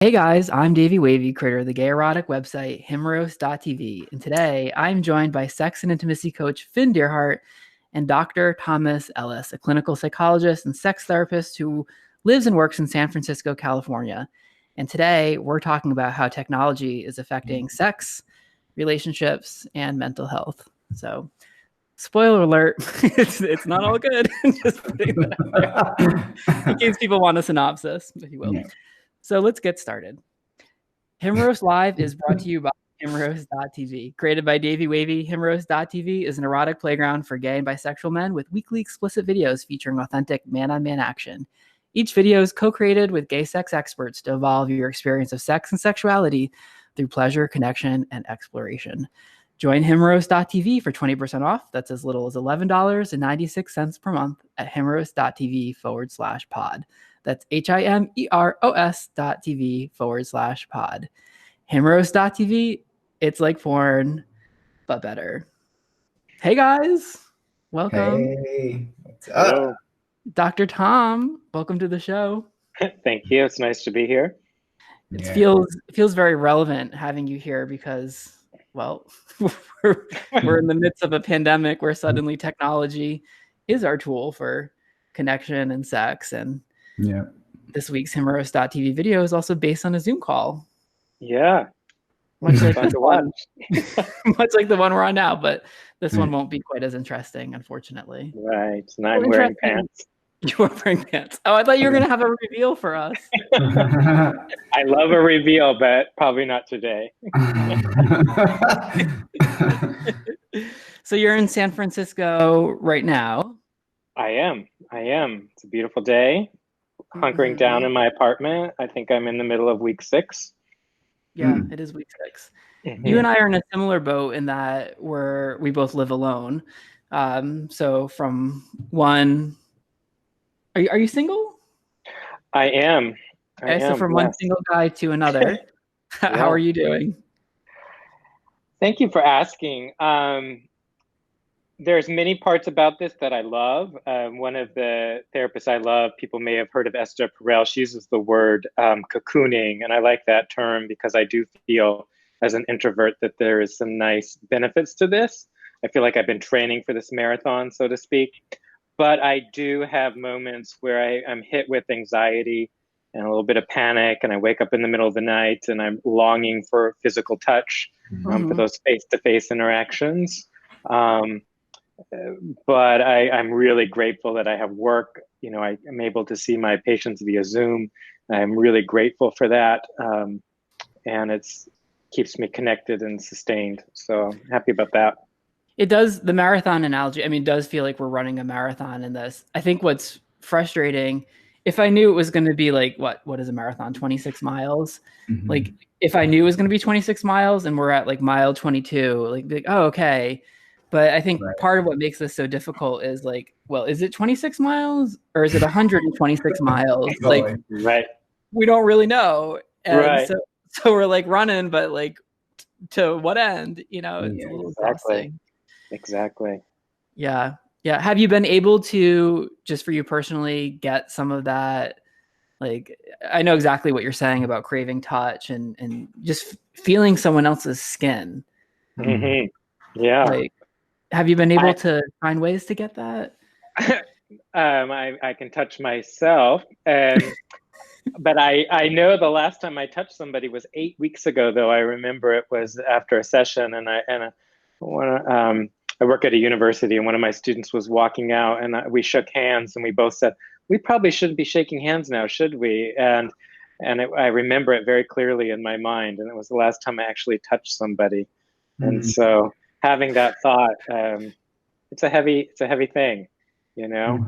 Hey guys, I'm Davey Wavey, creator of the gay erotic website Himeros.tv, and today I'm joined by sex and intimacy coach Finn Deerhart and Dr. Thomas Ellis, a clinical psychologist and sex therapist who lives and works in San Francisco, California. And today we're talking about how technology is affecting sex, relationships, and mental health. So, spoiler alert, it's not all good. Just putting that out there. In case people want a synopsis, if you will. Yeah. So let's get started. Himeros Live is brought to you by Himeros.tv. Created by Davey Wavey, Himeros.tv is an erotic playground for gay and bisexual men with weekly explicit videos featuring authentic man-on-man action. Each video is co-created with gay sex experts to evolve your experience of sex and sexuality through pleasure, connection, and exploration. Join Himeros.tv for 20% off. That's as little as $11.96 per month at Himeros.tv/pod. That's Himeros.tv/pod. Himeros.tv, it's like porn, but better. Hey guys, welcome. Hey, what's up? Hello. Dr. Tom, welcome to the show. Thank you. It's nice to be here. It feels very relevant having you here because, well, we're in the midst of a pandemic where suddenly technology is our tool for connection and sex. And this week's Himeros.tv video is also based on a Zoom call. Yeah. Much like this one. Much like the one we're on now, but this one won't be quite as interesting, unfortunately. Right. And I'm wearing pants. You're wearing pants. Oh, I thought you were going to have a reveal for us. I love a reveal, but probably not today. So you're in San Francisco right now. I am. It's a beautiful day. Hunkering down in my apartment. I think I'm in the middle of week 6. Yeah, it is week 6. You and I are in a similar boat in that we both live alone. So from one, are you single? I am. So from one single guy to another, how are you doing? Thank you for asking. There's many parts about this that I love. One of the therapists I love, people may have heard of Esther Perel. She uses the word cocooning, and I like that term because I do feel as an introvert that there is some nice benefits to this. I feel like I've been training for this marathon, so to speak. But I do have moments where I'm hit with anxiety and a little bit of panic, and I wake up in the middle of the night and I'm longing for physical touch, for those face-to-face interactions. But I'm really grateful that I have work. You know, I'm able to see my patients via Zoom. I'm really grateful for that. And it's keeps me connected and sustained. So I'm happy about that. It does, the marathon analogy, I mean, does feel like we're running a marathon in this. I think what's frustrating, if I knew it was going to be like, what is a marathon, 26 miles? Like, if I knew it was going to be 26 miles and we're at like mile 22, like oh, okay. But I think part of what makes this so difficult is like, well, is it 26 miles or is it 126 miles? Like, we don't really know. And so we're like running, but like to what end? You know, it's a little exhausting. Exactly. Yeah. Yeah. Have you been able to, just for you personally, get some of that? Like, I know exactly what you're saying about craving touch and just feeling someone else's skin. Yeah. Like, have you been able to find ways to get that? I can touch myself, but I know the last time I touched somebody was 8 weeks ago. Though I remember it was after a session, and I work at a university, and one of my students was walking out, and we shook hands, and we both said, "We probably shouldn't be shaking hands now, should we?" I remember it very clearly in my mind, and it was the last time I actually touched somebody, and so. Having that thought, it's a heavy thing, you know.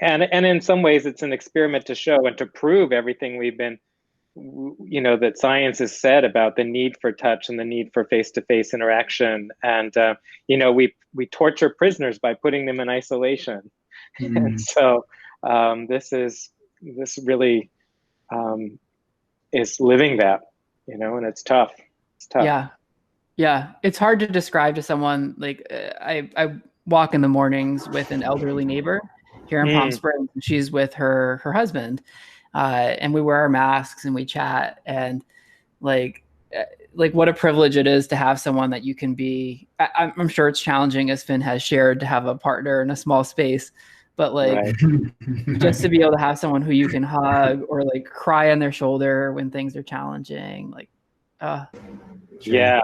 And in some ways, it's an experiment to show and to prove everything we've been, you know, that science has said about the need for touch and the need for face-to-face interaction. And you know, we torture prisoners by putting them in isolation, and so this really is living that. You know, and it's tough. It's tough. Yeah. It's hard to describe to someone. Like I walk in the mornings with an elderly neighbor, here in Palm Springs. She's with her husband, and we wear our masks and we chat, and like what a privilege it is to have someone that you can be. I'm sure it's challenging, as Finn has shared, to have a partner in a small space, but like just to be able to have someone who you can hug or like cry on their shoulder when things are challenging, like yeah.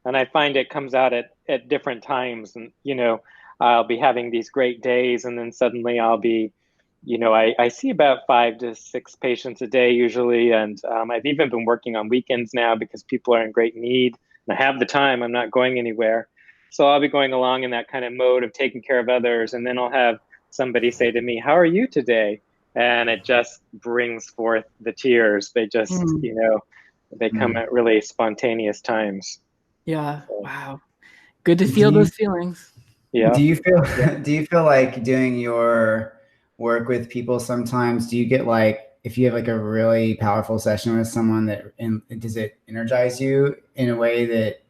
And I find it comes out at different times, and I'll be having these great days, and then suddenly I'll be, I see about 5 to 6 patients a day usually, and I've even been working on weekends now because people are in great need, and I have the time. I'm not going anywhere, so I'll be going along in that kind of mode of taking care of others, and then I'll have somebody say to me, "How are you today?" And it just brings forth the tears. They just, they come at really spontaneous times. Yeah. Wow. Good to feel those feelings. Yeah. Do you feel like doing your work with people sometimes, do you get like, if you have like a really powerful session with someone, does it energize you in a way that,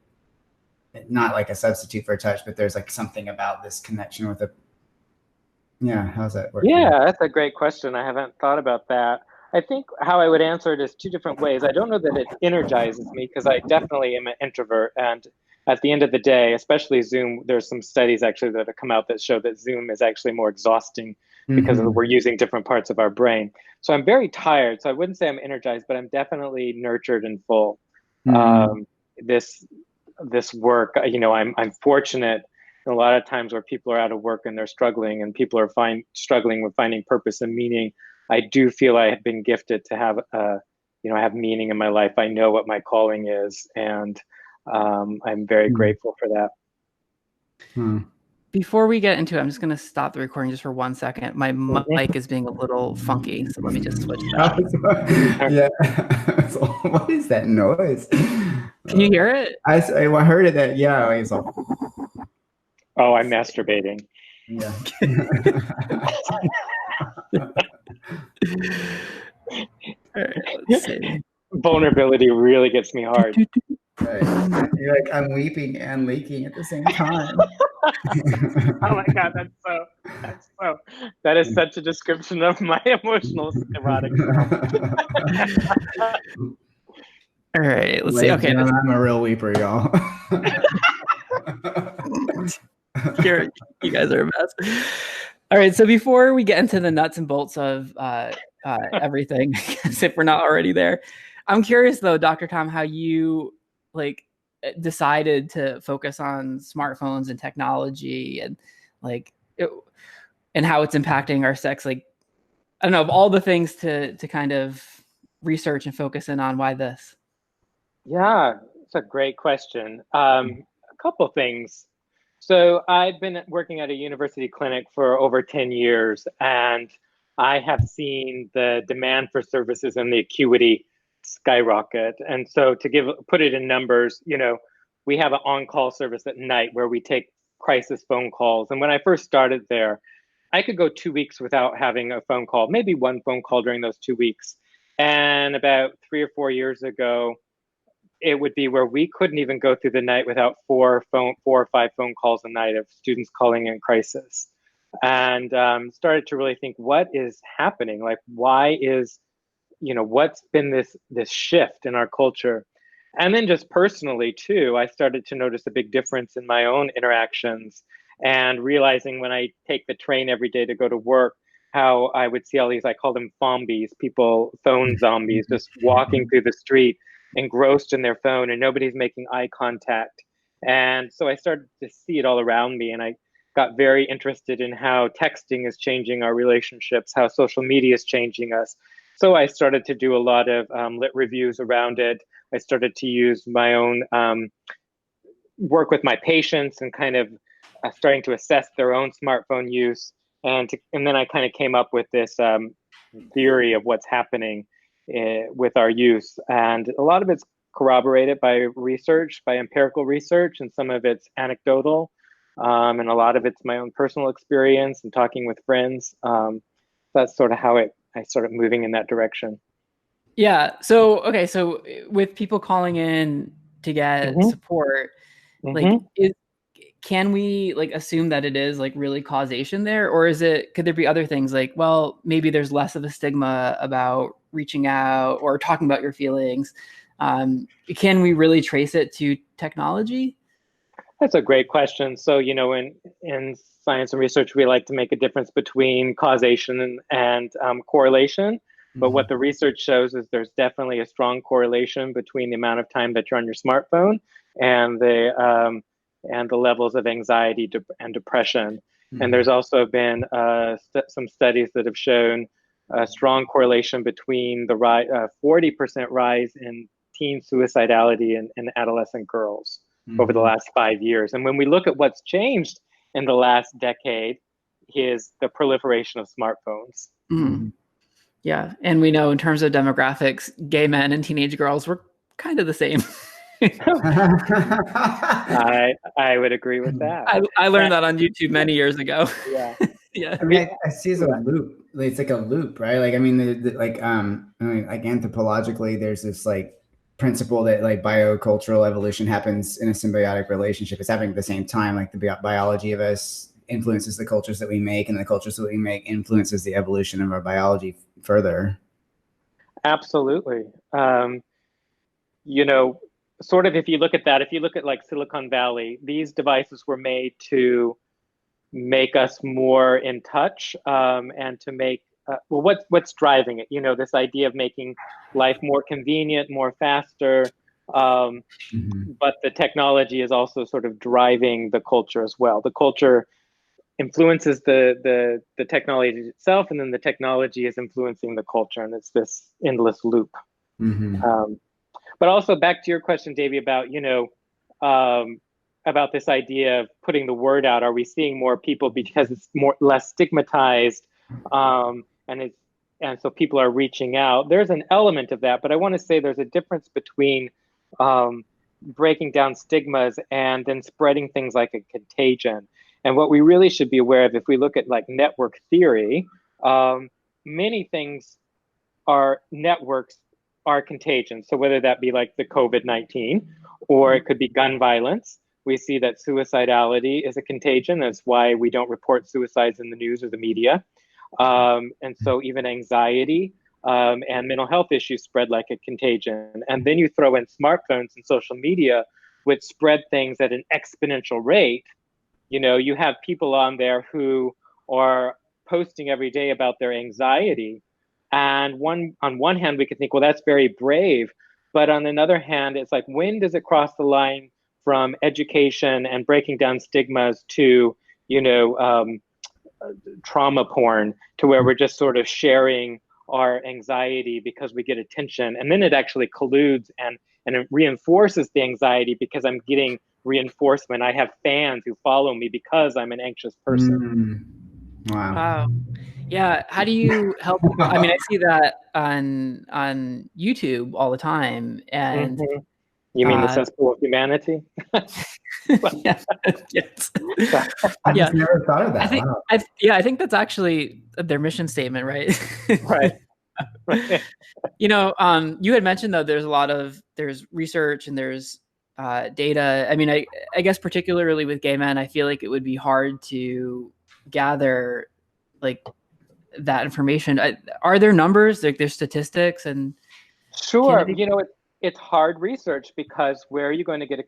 not like a substitute for touch, but there's like something about this connection with how's that work? Yeah, that's a great question. I haven't thought about that. I think how I would answer it is 2 different ways. I don't know that it energizes me because I definitely am an introvert. And at the end of the day, especially Zoom, there's some studies actually that have come out that show that Zoom is actually more exhausting because we're using different parts of our brain. So I'm very tired. So I wouldn't say I'm energized, but I'm definitely nurtured and full. This work, I'm fortunate a lot of times where people are out of work and they're struggling, and people are struggling with finding purpose and meaning. I do feel I have been gifted to have, have meaning in my life. I know what my calling is, and I'm very grateful for that. Before we get into it, I'm just going to stop the recording just for 1 second. My mic is being a little funky, so let me just switch it up. Yeah. What is that noise? Can you hear it? I heard it. That it's like, oh, I'm masturbating. Yeah. All right, let's see. Vulnerability really gets me hard. Right. You're like, I'm weeping and leaking at the same time. Oh my God, that is such a description of my emotional erotic self. All right, let's see. Okay, I'm a real weeper, y'all. You guys are a mess. All right, so before we get into the nuts and bolts of everything, if we're not already there, I'm curious though, Dr. Tom, how you decided to focus on smartphones and technology, and and how it's impacting our sex. Like, I don't know, of all the things to kind of research and focus in on, why this? Yeah, it's a great question. A couple things. So I've been working at a university clinic for over 10 years, and I have seen the demand for services and the acuity skyrocket. And so to put it in numbers, we have an on-call service at night where we take crisis phone calls. And when I first started there, I could go 2 weeks without having a phone call, maybe one phone call during those 2 weeks. And about 3 or 4 years ago, it would be where we couldn't even go through the night without 4 or 5 phone calls a night of students calling in crisis. And started to really think, what is happening? Like, why is, what's been this shift in our culture? And then just personally too, I started to notice a big difference in my own interactions, and realizing when I take the train every day to go to work, how I would see all these, I call them phombies, phone zombies, just walking through the street, engrossed in their phone, and nobody's making eye contact. And so I started to see it all around me, and I got very interested in how texting is changing our relationships, how social media is changing us. So I started to do a lot of lit reviews around it. I started to use my own work with my patients and kind of starting to assess their own smartphone use. And then I kind of came up with this theory of what's happening with our use. And a lot of it's corroborated by research, by empirical research, and some of it's anecdotal. And a lot of it's my own personal experience and talking with friends. That's sort of how I started moving in that direction. Yeah. So, okay. So with people calling in to get support, like, can we like assume that it is like really causation there, or could there be other things like, well, maybe there's less of a stigma about reaching out or talking about your feelings? Can we really trace it to technology? That's a great question. So, in science and research, we like to make a difference between causation and correlation. But what the research shows is there's definitely a strong correlation between the amount of time that you're on your smartphone and the levels of anxiety and depression. And there's also been some studies that have shown a strong correlation between the 40% rise in teen suicidality in adolescent girls over the last 5 years. And when we look at what's changed in the last decade, is the proliferation of smartphones. Yeah. And we know in terms of demographics, gay men and teenage girls were kind of the same. I would agree with that. I learned that on YouTube many years ago. Yeah. Yeah. I mean, I see it as a loop. It's like a loop, right? Like, I mean, like anthropologically, there's this like principle that like biocultural evolution happens in a symbiotic relationship. It's happening at the same time. Like the biology of us influences the cultures that we make, and the cultures that we make influences the evolution of our biology further. Absolutely. Sort of if you look at like Silicon Valley, these devices were made to make us more in touch and to make, what's driving it? This idea of making life more convenient, more faster, but the technology is also sort of driving the culture as well. The culture influences the technology itself, and then the technology is influencing the culture, and it's this endless loop. But also back to your question, Davey, about about this idea of putting the word out. Are we seeing more people because it's less stigmatized, and so people are reaching out? There's an element of that, but I want to say there's a difference between breaking down stigmas and then spreading things like a contagion. And what we really should be aware of, if we look at like network theory, many things networks are contagion. So whether that be like the COVID-19, or it could be gun violence, we see that suicidality is a contagion. That's why we don't report suicides in the news or the media. And so even anxiety and mental health issues spread like a contagion. And then you throw in smartphones and social media, which spread things at an exponential rate. You have people on there who are posting every day about their anxiety. And on one hand, we could think, well, that's very brave. But on another hand, it's like, when does it cross the line from education and breaking down stigmas to, trauma porn, to where we're just sort of sharing our anxiety because we get attention? And then it actually colludes and it reinforces the anxiety because I'm getting reinforcement. I have fans who follow me because I'm an anxious person. Wow. Yeah. How do you help? I mean, I see that on YouTube all the time. And you mean the cesspool of humanity? Yeah. Yes. I just never thought of that. I think that's actually their mission statement, right? Right. You had mentioned though, there's research and there's data. I mean, I guess particularly with gay men, I feel like it would be hard to gather like that information. Are there numbers? Like there's statistics and sure. It's hard research because where are you going to get a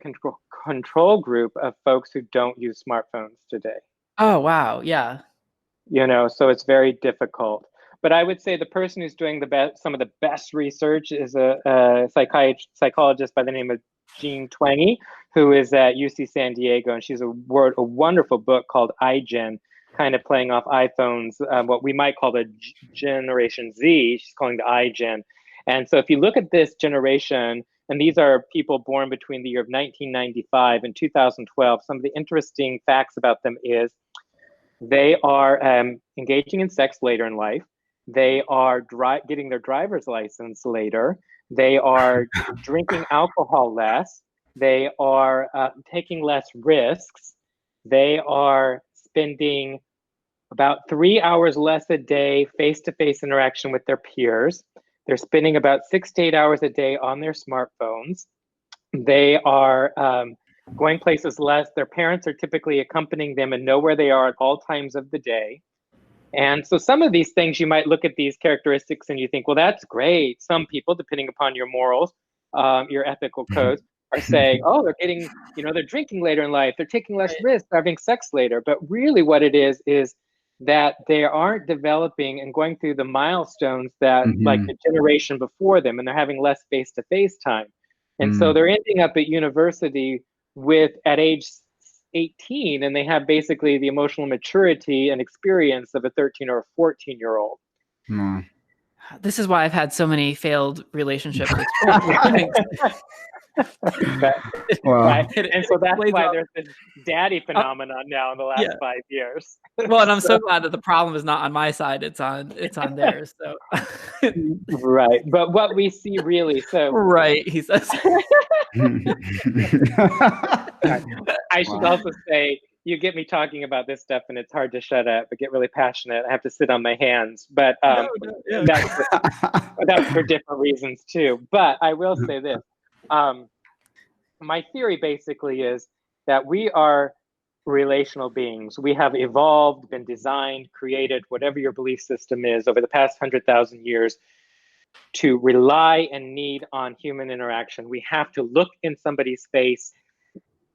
control group of folks who don't use smartphones today? Oh wow, yeah. So it's very difficult. But I would say the person who's doing some of the best research is a psychologist by the name of Jean Twenge, who is at UC San Diego, and she's wrote a wonderful book called iGen, kind of playing off iPhones, what we might call the Generation Z. She's calling the iGen. And so if you look at this generation, and these are people born between the year of 1995 and 2012, some of the interesting facts about them is they are engaging in sex later in life. They are getting their driver's license later. They are drinking alcohol less. They are taking less risks. They are spending about 3 hours less a day face-to-face interaction with their peers. They're spending about 6 to 8 hours a day on their smartphones. They are going places less. Their parents are typically accompanying them and know where they are at all times of the day. And so some of these things, you might look at these characteristics and you think, well, that's great. Some people, depending upon your morals, your ethical codes, are saying, oh, they're getting, they're drinking later in life, they're taking less risks, they're having sex later. But really what it is that they aren't developing and going through the milestones that like the generation before them, and they're having less face-to-face time. And so they're ending up at university at age 18, and they have basically the emotional maturity and experience of a 13 or a 14-year-old. This is why I've had so many failed relationships. Right. And so that's why there's this daddy phenomenon now in the last 5 years. Well, and I'm so glad that the problem is not on my side; it's on theirs. So, right. But what we see really, right, he says. I should also say, you get me talking about this stuff, and it's hard to shut up. I get really passionate. I have to sit on my hands, but that's for different reasons too. But I will say this. My theory basically is that we are relational beings. We have evolved, been designed, created, whatever your belief system is, over the past 100,000 years to rely and need on human interaction. We have to look in somebody's face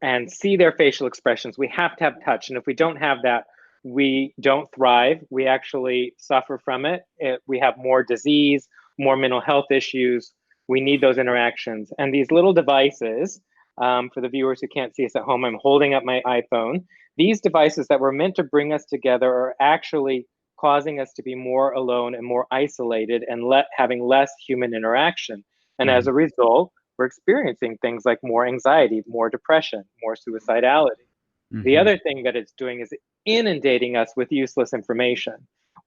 and see their facial expressions. We have to have touch. And if we don't have that, we don't thrive. We actually suffer from it. We have more disease, more mental health issues. We need those interactions. And these little devices, for the viewers who can't see us at home, I'm holding up my iPhone. These devices that were meant to bring us together are actually causing us to be more alone and more isolated and having less human interaction. And as a result, we're experiencing things like more anxiety, more depression, more suicidality. The other thing that it's doing is inundating us with useless information.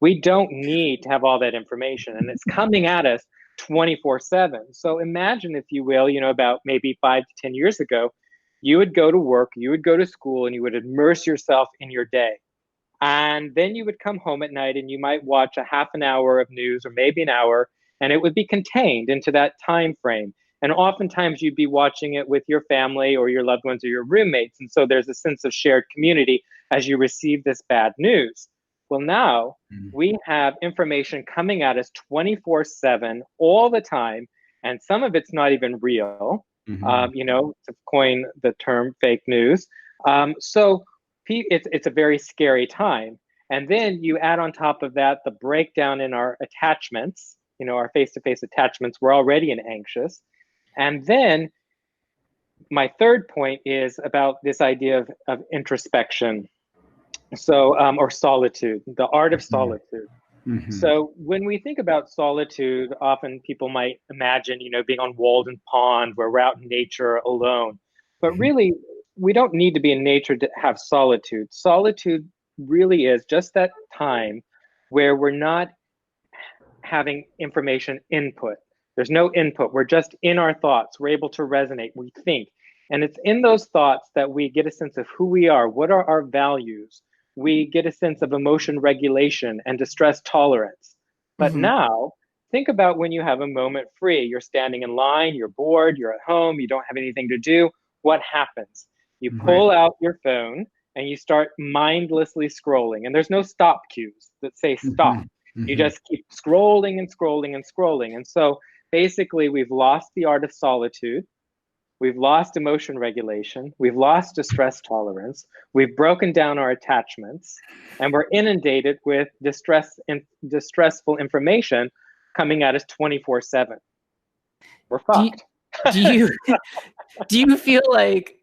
We don't need to have all that information, and it's coming at us 24/7. So imagine, if you will, about maybe 5 to 10 years ago, you would go to work, you would go to school, and you would immerse yourself in your day. And then you would come home at night and you might watch a half an hour of news, or maybe an hour, and it would be contained into that time frame. And oftentimes you'd be watching it with your family or your loved ones or your roommates. And so there's a sense of shared community as you receive this bad news. Well, now we have information coming at us 24/7 all the time. And some of it's not even real, to coin the term fake news. So it's a very scary time. And then you add on top of that the breakdown in our attachments, our face-to-face attachments. We're already anxious. And then my third point is about this idea of introspection. So, or solitude, the art of solitude. So when we think about solitude, often people might imagine, being on Walden Pond where we're out in nature alone. But really, we don't need to be in nature to have solitude. Solitude really is just that time where we're not having information input. There's no input. We're just in our thoughts. We're able to resonate. We think. And it's in those thoughts that we get a sense of who we are. What are our values? We get a sense of emotion regulation and distress tolerance. But now, think about when you have a moment free. You're standing in line, you're bored, you're at home, you don't have anything to do. What happens? You pull out your phone and you start mindlessly scrolling. And there's no stop cues that say stop. You just keep scrolling and scrolling and scrolling. And so basically, we've lost the art of solitude. We've lost emotion regulation. We've lost distress tolerance. We've broken down our attachments, and we're inundated with distressful information coming at us 24/7. We're fucked. Do you feel like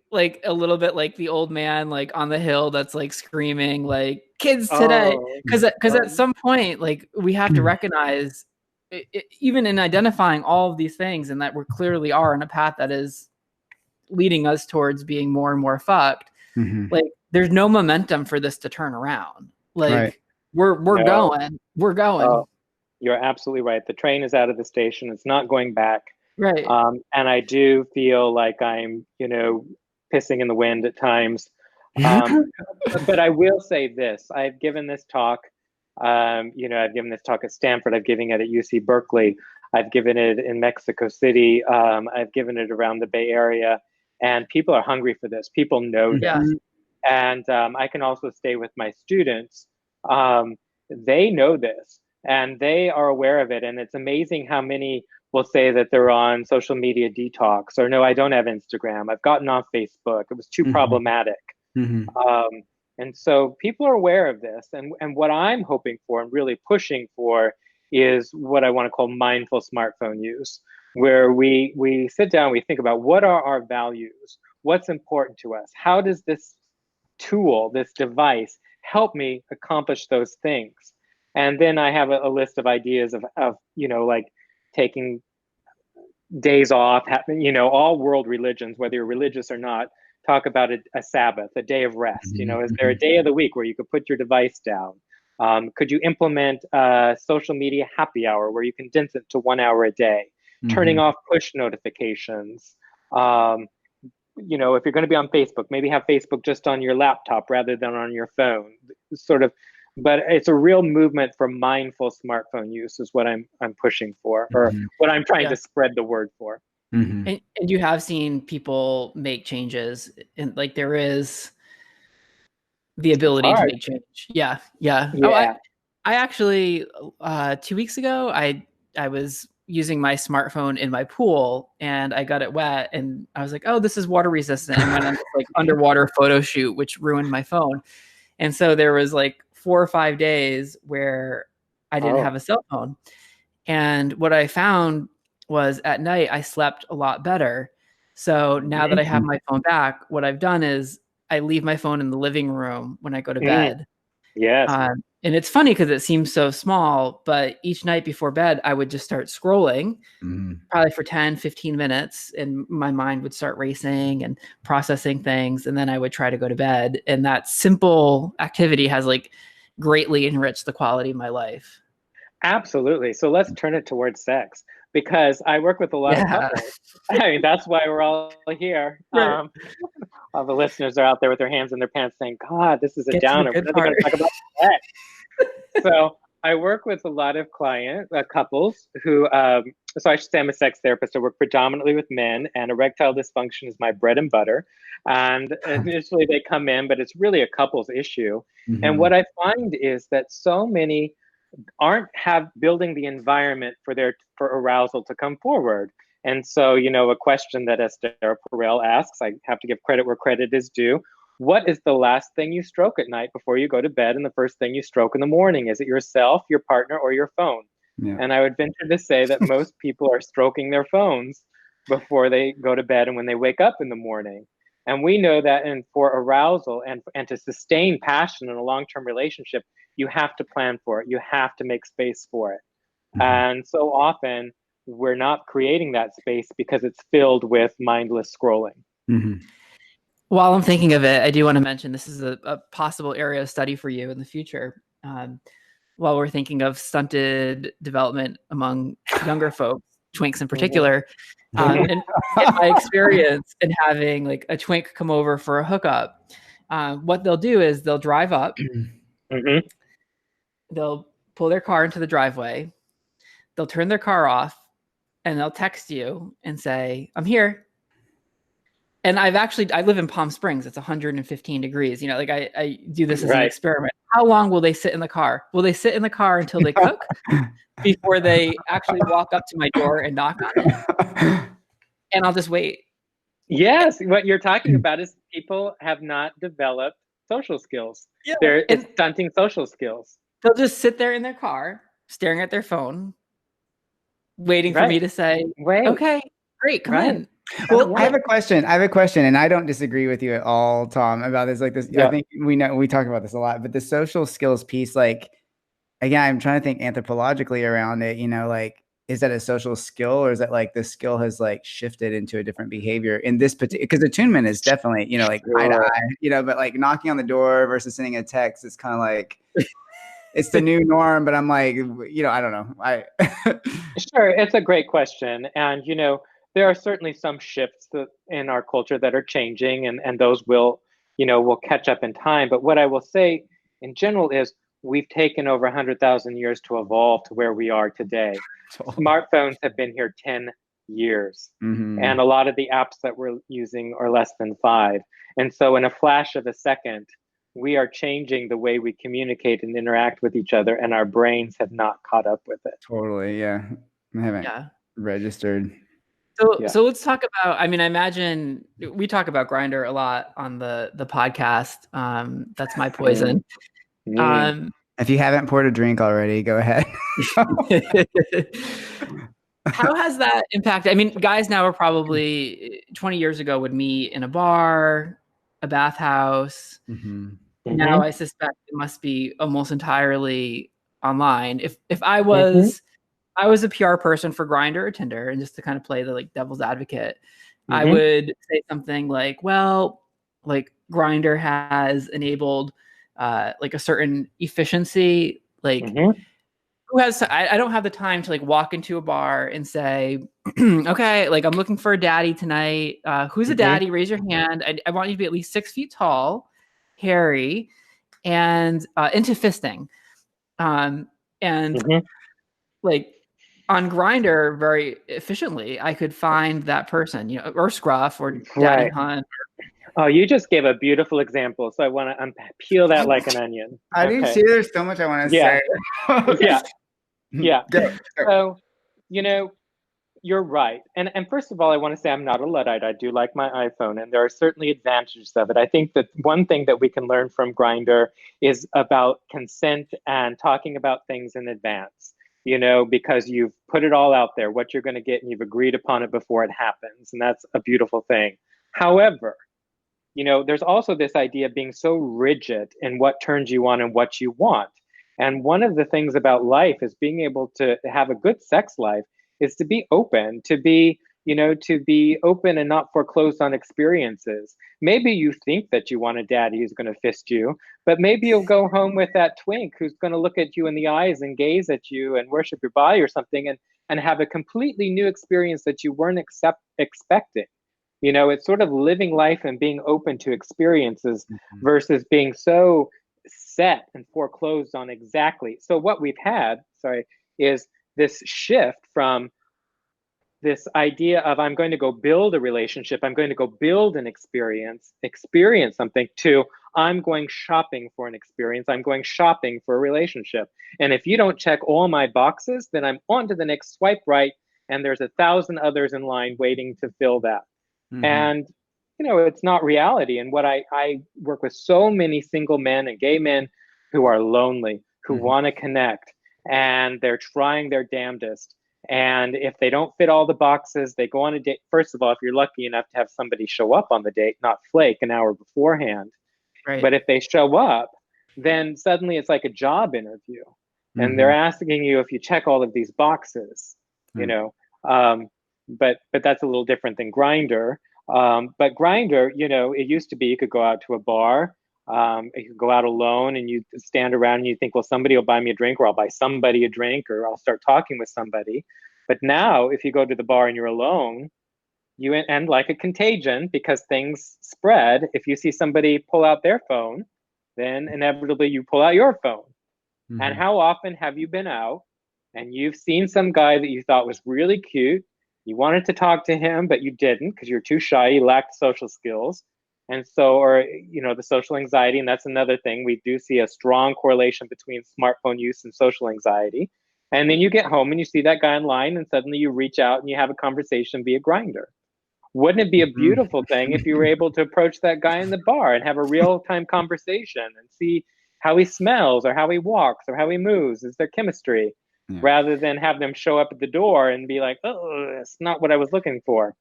a little bit like the old man, like on the hill, that's like screaming, like, kids today? Because at some point, like, we have to recognize, even in identifying all of these things, and that we clearly are on a path that is leading us towards being more and more fucked. Like, there's no momentum for this to turn around. Like, we're going. Oh, you're absolutely right. The train is out of the station. It's not going back. Right. And I do feel like I'm, pissing in the wind at times. But I will say this. I've given this talk, I've given this talk at Stanford. I've given it at UC Berkeley. I've given it in Mexico City. I've given it around the Bay Area. And people are hungry for this. People know this. Yeah. And I can also stay with my students. They know this and they are aware of it. And it's amazing how many will say that they're on social media detox, or no, I don't have Instagram. I've gotten off Facebook. It was too problematic. And so people are aware of this. And what I'm hoping for and really pushing for is what I want to call mindful smartphone use, where we sit down, we think about what are our values, what's important to us, how does this tool, this device, help me accomplish those things. And then I have a list of ideas of like taking days off. All world religions, whether you're religious or not, talk about a Sabbath, a day of rest. Is there a day of the week where you could put your device down? Could you implement a social media happy hour where you condense it to 1 hour a day? Turning off push notifications. If you're going to be on Facebook, maybe have Facebook just on your laptop rather than on your phone. But it's a real movement for mindful smartphone use is what I'm pushing for, or what I'm trying to spread the word for. And you have seen people make changes, and like there is the ability to make change. Yeah. Oh, I actually 2 weeks ago I was using my smartphone in my pool and I got it wet and I was like, oh, this is water resistant, and went on this like underwater photo shoot, which ruined my phone. And so there was like 4 or 5 days where I didn't have a cell phone. And what I found was at night I slept a lot better. So now that I have my phone back, what I've done is I leave my phone in the living room when I go to bed. Yes. And it's funny because it seems so small, but each night before bed, I would just start scrolling probably for 10, 15 minutes. And my mind would start racing and processing things. And then I would try to go to bed. And that simple activity has like greatly enriched the quality of my life. Absolutely. So let's turn it towards sex, because I work with a lot of couples. I mean, that's why we're all here. Right. All the listeners are out there with their hands in their pants saying, God, this is a downer. We're going to talk about sex. So I work with a lot of couples who, so I should say I'm a sex therapist. I work predominantly with men, and erectile dysfunction is my bread and butter. And initially they come in, but it's really a couples issue. And what I find is that so many aren't building the environment for arousal to come forward. And so, a question that Esther Perel asks, I have to give credit where credit is due. What is the last thing you stroke at night before you go to bed, and the first thing you stroke in the morning? Is it yourself, your partner, or your phone? Yeah. And I would venture to say that most people are stroking their phones before they go to bed and when they wake up in the morning. And we know that for arousal and to sustain passion in a long-term relationship, you have to plan for it. You have to make space for it. And so often we're not creating that space because it's filled with mindless scrolling. While I'm thinking of it, I do want to mention this is a possible area of study for you in the future. While we're thinking of stunted development among younger folks, twinks in particular, and in my experience in having like a twink come over for a hookup, what they'll do is they'll drive up, they'll pull their car into the driveway, they'll turn their car off, and they'll text you and say, I'm here. And I live in Palm Springs. It's 115 degrees. I do this as an experiment. How long will they sit in the car? Will they sit in the car until they cook before they actually walk up to my door and knock on it? And I'll just wait. Yes. What you're talking about is people have not developed social skills. Yeah. It's stunting social skills. They'll just sit there in their car, staring at their phone, waiting for me to say, okay, great, come in. Well, I have a question, and I don't disagree with you at all, Tom, about this. Like this, I think we talk about this a lot, but the social skills piece, like, again, I'm trying to think anthropologically around it. Is that a social skill, or is that like the skill has like shifted into a different behavior in this particular? Because attunement is definitely, like eye to eye, but like knocking on the door versus sending a text is kind of like. It's the new norm, but I'm like, I don't know. Sure, it's a great question, and there are certainly some shifts in our culture that are changing, and those will catch up in time. But what I will say in general is we've taken over 100,000 years to evolve to where we are today. Smartphones have been here 10 years. Mm-hmm. And a lot of the apps that we're using are less than 5. And so in a flash of a second, we are changing the way we communicate and interact with each other, and our brains have not caught up with it. Totally, yeah. I haven't registered. So let's talk about, I mean, I imagine we talk about Grindr a lot on the podcast. That's my poison. If you haven't poured a drink already, go ahead. How has that impacted? I mean, guys now are probably 20 years ago would meet in a bar, a bathhouse. Mm-hmm. Now I suspect it must be almost entirely online. If I was I was a PR person for Grindr or Tinder, and just to kind of play the like devil's advocate, I would say something like, well, like Grindr has enabled like a certain efficiency, like who has I don't have the time to like walk into a bar and say, okay, like I'm looking for a daddy tonight. Who's a daddy? Raise your hand. I want you to be at least 6 feet tall, hairy, and into fisting. Like on Grindr, very efficiently, I could find that person, you know, or Scruff or Daddy Hunt. Oh, you just gave a beautiful example. So I want to peel that like an onion. I do too. There's so much I want to say. Go. So, you know, you're right. And first of all, I want to say I'm not a Luddite. I do like my iPhone, and there are certainly advantages of it. I think that one thing that we can learn from Grindr is about consent and talking about things in advance. You know, because you've put it all out there, what you're going to get, and you've agreed upon it before it happens. And that's a beautiful thing. However, you know, there's also this idea of being so rigid in what turns you on and what you want. And one of the things about life is being able to have a good sex life is to be open, to be, you know, to be open and not foreclosed on experiences. Maybe you think that you want a daddy who's going to fist you, but maybe you'll go home with that twink who's going to look at you in the eyes and gaze at you and worship your body or something, and have a completely new experience that you weren't expecting. You know, it's sort of living life and being open to experiences versus being so set and foreclosed on exactly. So what we've had, is this shift from this idea of I'm going to go build a relationship, I'm going to go build an experience something, to I'm going shopping for an experience, I'm going shopping for a relationship. And if you don't check all my boxes, then I'm on to the next swipe right, and there's 1,000 others in line waiting to fill that. And, you know, it's not reality. And what I work with so many single men and gay men who are lonely, who want to connect, and they're trying their damnedest. And if they don't fit all the boxes, they go on a date. First of all, if you're lucky enough to have somebody show up on the date, not flake an hour beforehand. Right. But if they show up, then suddenly it's like a job interview. And they're asking you if you check all of these boxes, you know. But that's a little different than Grindr. But Grindr, you know, it used to be you could go out to a bar, you could go out alone, and you stand around and you think, well, somebody will buy me a drink, or I'll buy somebody a drink, or I'll start talking with somebody. But now, if you go to the bar and you're alone, you end like a contagion, because things spread. If you see somebody pull out their phone, then inevitably you pull out your phone. And how often have you been out and you've seen some guy that you thought was really cute? You wanted to talk to him, but you didn't because you're too shy. You lacked social skills. And so, or, you know, the social anxiety. And that's another thing. We do see a strong correlation between smartphone use and social anxiety. And then you get home and you see that guy online, and suddenly you reach out and you have a conversation via Grindr. Wouldn't it be a beautiful thing if you were able to approach that guy in the bar and have a real-time conversation and see how he smells, or how he walks, or how he moves? Is there chemistry? Rather than have them show up at the door and be like, oh, that's not what I was looking for.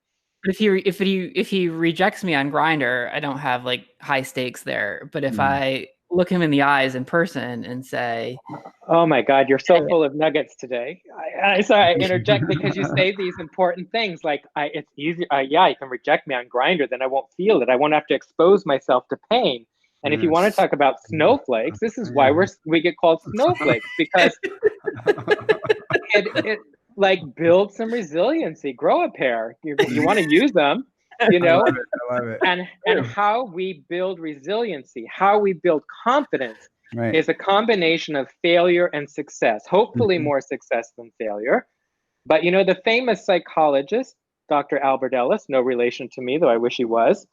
But if he rejects me on Grindr, I don't have like high stakes there. But if I look him in the eyes in person and say, oh my God, you're so full of nuggets today. Sorry, I interject because you say these important things. Like, it's easy. Yeah, you can reject me on Grindr, then I won't feel it. I won't have to expose myself to pain. And if you want to talk about snowflakes, this is why we get called snowflakes, because it like builds some resiliency, grow a pair. You want to use them, you know. I love it. And how we build resiliency, how we build confidence, is a combination of failure and success. Hopefully more success than failure. But the famous psychologist, Dr. Albert Ellis, no relation to me, though I wish he was,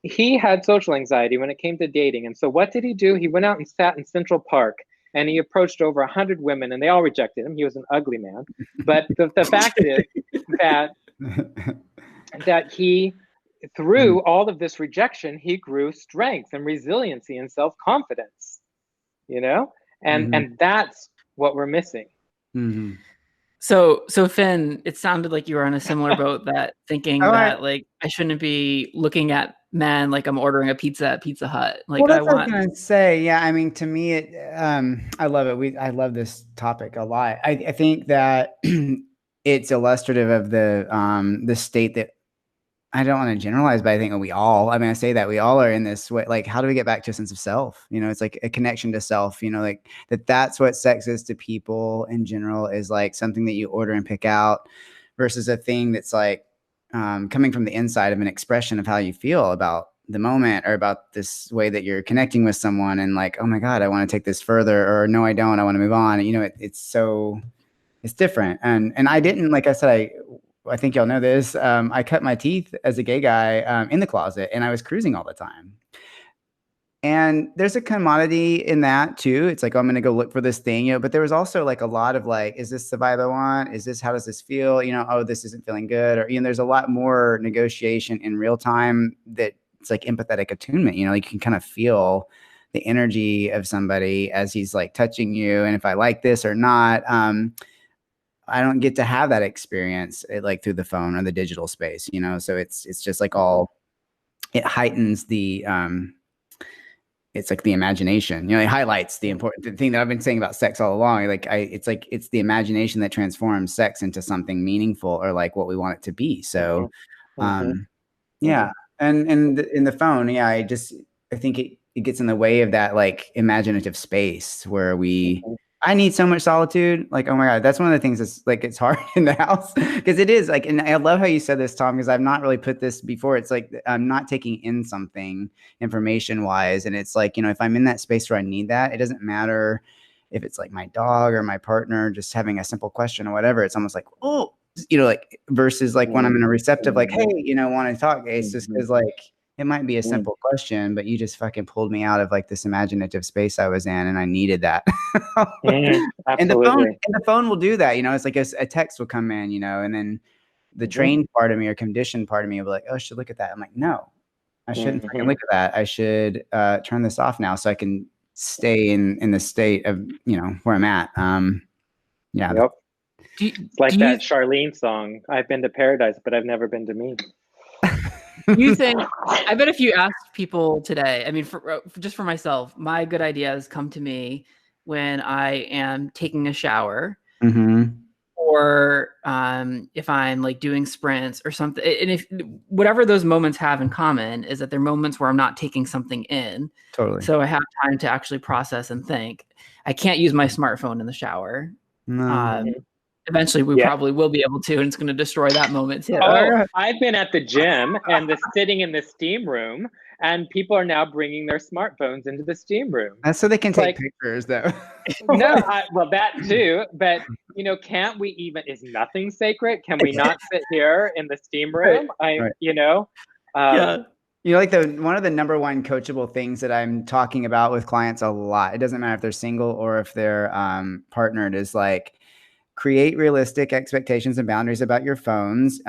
he had social anxiety when it came to dating. And so what did he do? He went out and sat in Central Park and he approached over 100 women and they all rejected him. He was an ugly man. But the fact is that he, through all of this rejection, he grew strength and resiliency and self-confidence, and that's what we're missing. Mm-hmm. So Finn, it sounded like you were on a similar boat, that thinking that like I shouldn't be looking at men like I'm ordering a pizza at Pizza Hut. Like, well, that's what I was gonna say. Yeah, I mean, to me, I love it. I love this topic a lot. I think that it's illustrative of the state that, I don't want to generalize, but I think I say that we all are in this way. Like, how do we get back to a sense of self? It's like a connection to self, like that's what sex is to people in general, is like something that you order and pick out versus a thing that's like coming from the inside of an expression of how you feel about the moment or about this way that you're connecting with someone. And like, oh my God, I want to take this further, or no, I don't, I want to move on. It's different. And I didn't, like I said, I think y'all know this. I cut my teeth as a gay guy in the closet, and I was cruising all the time. And there's a commodity in that too. It's like, oh, I'm going to go look for this thing, but there was also like a lot of like, is this the vibe I want? How does this feel? Oh, this isn't feeling good. Or, there's a lot more negotiation in real time that it's like empathetic attunement, like you can kind of feel the energy of somebody as he's like touching you. And if I like this or not, I don't get to have that experience like through the phone or the digital space, so it's just like it heightens the, it's like the imagination, it highlights the important thing that I've been saying about sex all along. Like it's the imagination that transforms sex into something meaningful, or like what we want it to be. So, yeah. And in the phone, yeah, I think it gets in the way of that like imaginative space where I need so much solitude. Like, oh my God, that's one of the things that's like, it's hard in the house because it is like, and I love how you said this, Tom, because I've not really put this before. It's like, I'm not taking in something information wise. And it's like, if I'm in that space where I need that, it doesn't matter if it's like my dog or my partner, just having a simple question or whatever. It's almost like, oh, like versus like when I'm in a receptive, like, hey, want to talk. It's just because like, it might be a simple question, but you just fucking pulled me out of like this imaginative space I was in, and I needed that. And the phone will do that. It's like a text will come in, and then the trained part of me or conditioned part of me will be like, oh, I should look at that. I'm like, no, I shouldn't fucking look at that. I should turn this off now so I can stay in the state of, where I'm at. Yeah. Yep. It's like that Charlene song, I've been to paradise, but I've never been to me. You think, I bet if you asked people today, I mean, just for myself, my good ideas come to me when I am taking a shower, or if I'm like doing sprints or something. And if whatever those moments have in common is that they're moments where I'm not taking something in. Totally. So I have time to actually process and think. I can't use my smartphone in the shower. No. Eventually, we probably will be able to, and it's going to destroy that moment too. Oh, I've been at the gym and sitting in the steam room, and people are now bringing their smartphones into the steam room. That's so they can take pictures, though. No, well, that too. But can't we even? Is nothing sacred? Can we not sit here in the steam room? Yeah. Like one of the number one coachable things that I'm talking about with clients a lot. It doesn't matter if they're single or if they're partnered. Is like, create realistic expectations and boundaries about your phones.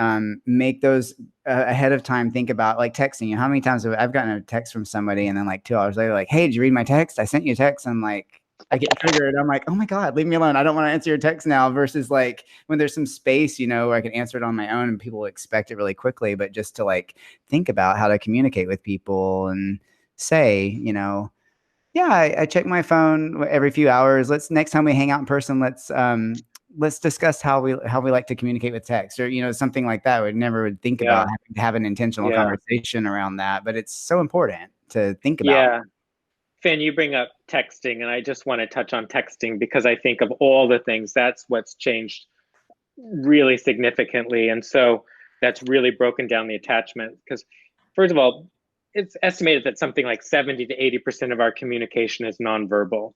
Make those ahead of time. Think about like texting. How many times have I've gotten a text from somebody and then like 2 hours later, like, hey, did you read my text? I sent you a text. I'm like, I get triggered. I'm like, oh my God, leave me alone. I don't want to answer your text now. Versus like when there's some space, where I can answer it on my own and people expect it really quickly. But just to like think about how to communicate with people and say, yeah, I check my phone every few hours. Next time we hang out in person, let's discuss how we like to communicate with text, or something like that. We never would think about having to have an intentional conversation around that, but it's so important to think about. Yeah, Finn, you bring up texting, and I just want to touch on texting because I think of all the things, that's what's changed really significantly, and so that's really broken down the attachment. Because first of all, it's estimated that something like 70 to 80% of our communication is nonverbal.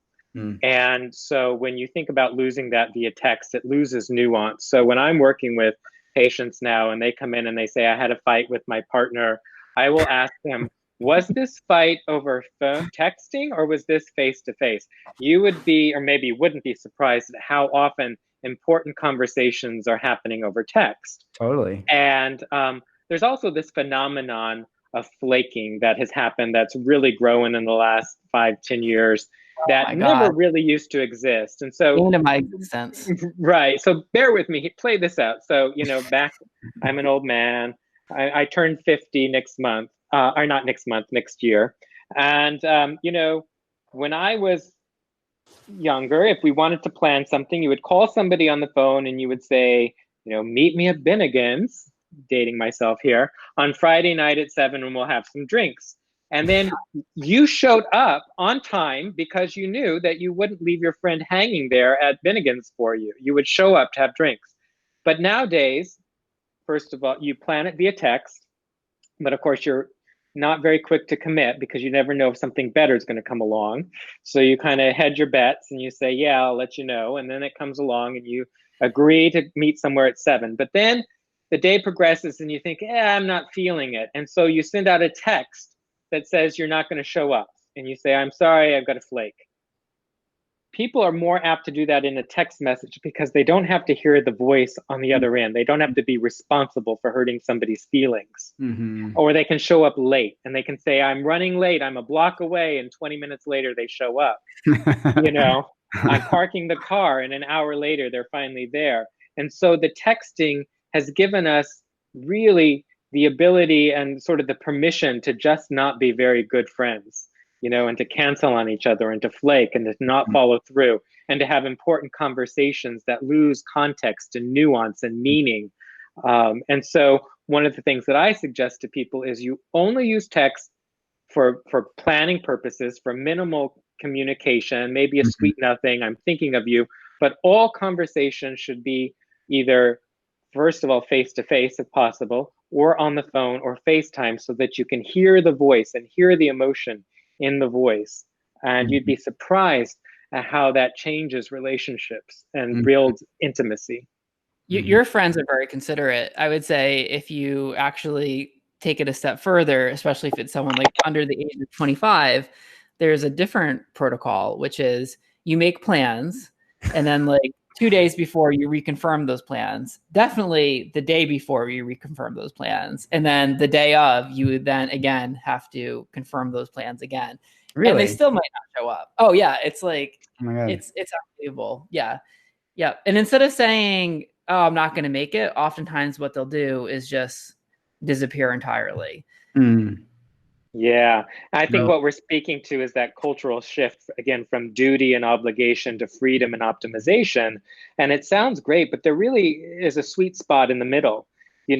And so when you think about losing that via text, it loses nuance. So when I'm working with patients now and they come in and they say, I had a fight with my partner, I will ask them, was this fight over phone texting or was this face to face? You would be, or maybe you wouldn't be surprised at how often important conversations are happening over text. Totally. And there's also this phenomenon of flaking that has happened that's really growing in the last 5-10 years that never really used to exist. And so into my sense. Right. So bear with me, play this out. So, back, I'm an old man. I turned 50 next month, or not next month, next year. And, when I was younger, if we wanted to plan something, you would call somebody on the phone and you would say, meet me at Bennigan's, dating myself here, on Friday night at 7 and we'll have some drinks. And then you showed up on time because you knew that you wouldn't leave your friend hanging there at Bennigan's for you. You would show up to have drinks. But nowadays, first of all, you plan it via text, but of course you're not very quick to commit because you never know if something better is going to come along. So you kind of hedge your bets and you say, yeah, I'll let you know. And then it comes along and you agree to meet somewhere at 7. But then the day progresses and you think, I'm not feeling it. And so you send out a text that says you're not going to show up. And you say, I'm sorry, I've got a flake. People are more apt to do that in a text message because they don't have to hear the voice on the other end. They don't have to be responsible for hurting somebody's feelings. Or they can show up late and they can say, I'm running late, I'm a block away, and 20 minutes later they show up. I'm parking the car and an hour later they're finally there. And so the texting has given us really the ability and sort of the permission to just not be very good friends, and to cancel on each other and to flake and to not follow through and to have important conversations that lose context and nuance and meaning. And so one of the things that I suggest to people is you only use text for planning purposes, for minimal communication, maybe a sweet nothing, I'm thinking of you, but all conversation should be either, first of all, face-to-face if possible, or on the phone or FaceTime so that you can hear the voice and hear the emotion in the voice. And you'd be surprised at how that changes relationships and builds intimacy. Your friends are very considerate. I would say if you actually take it a step further, especially if it's someone like under the age of 25, there's a different protocol, which is you make plans and then 2 days before you reconfirm those plans, definitely the day before you reconfirm those plans. And then the day of, you would then again have to confirm those plans again. Really? And they still might not show up. Oh yeah. It's it's unbelievable. Yeah. Yeah. And instead of saying, oh, I'm not going to make it, oftentimes what they'll do is just disappear entirely. Yeah, I think what we're speaking to is that cultural shift, again, from duty and obligation to freedom and optimization. And it sounds great, but there really is a sweet spot in the middle. We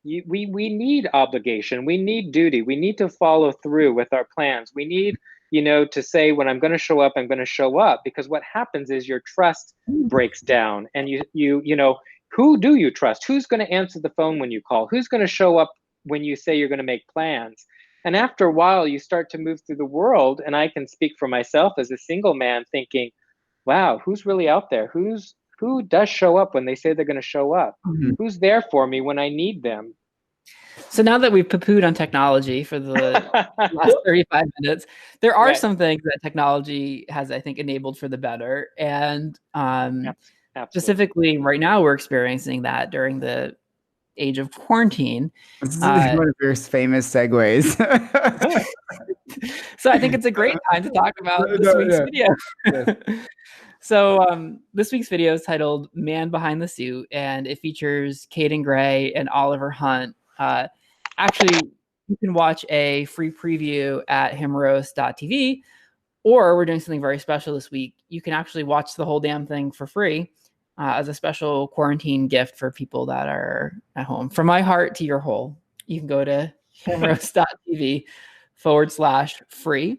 need obligation. We need duty. We need to follow through with our plans. We need, to say when I'm going to show up, I'm going to show up, because what happens is your trust breaks down. And who do you trust? Who's going to answer the phone when you call? Who's going to show up when you say you're going to make plans? And after a while, you start to move through the world. And I can speak for myself as a single man thinking, wow, who's really out there? Who does show up when they say they're going to show up? Who's there for me when I need them? So now that we've poo-pooed on technology for the last 35 minutes, there are some things that technology has, I think, enabled for the better. And specifically right now, we're experiencing that during the age of quarantine. This is one of your famous segues. So I think it's a great time to talk about this week's video. Yes. So this week's video is titled Man Behind the Suit, and it features Caden Gray and Oliver Hunt. Actually, you can watch a free preview at himeros.tv, or we're doing something very special this week. You can actually watch the whole damn thing for free as a special quarantine gift for people that are at home. From my heart to your hole, you can go to himeros.tv/free.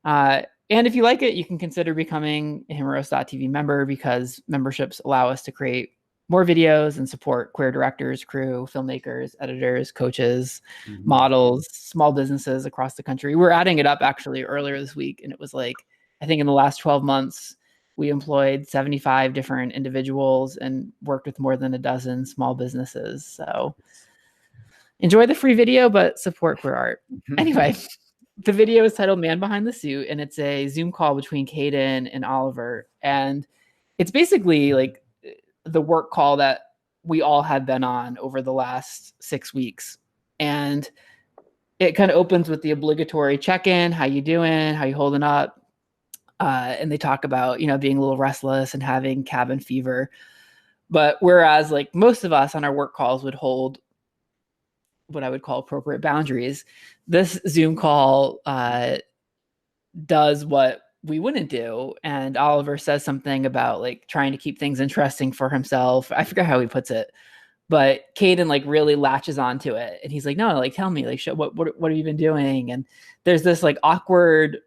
And if you like it, you can consider becoming a himeros.tv member, because memberships allow us to create more videos and support queer directors, crew, filmmakers, editors, coaches, models, small businesses across the country. We're adding it up actually earlier this week, and it was like I think in the last 12 months, we employed 75 different individuals and worked with more than a dozen small businesses. So enjoy the free video, but support queer art. Anyway, the video is titled Man Behind the Suit, and it's a Zoom call between Caden and Oliver. And it's basically like the work call that we all have been on over the last 6 weeks. And it kind of opens with the obligatory check-in. How you doing? How you holding up? And they talk about, being a little restless and having cabin fever. But whereas like most of us on our work calls would hold what I would call appropriate boundaries, this Zoom call does what we wouldn't do. And Oliver says something about like trying to keep things interesting for himself. I forget how he puts it, but Caden like really latches onto it. And he's like, no, like, tell me, like, what have you been doing? And there's this like awkward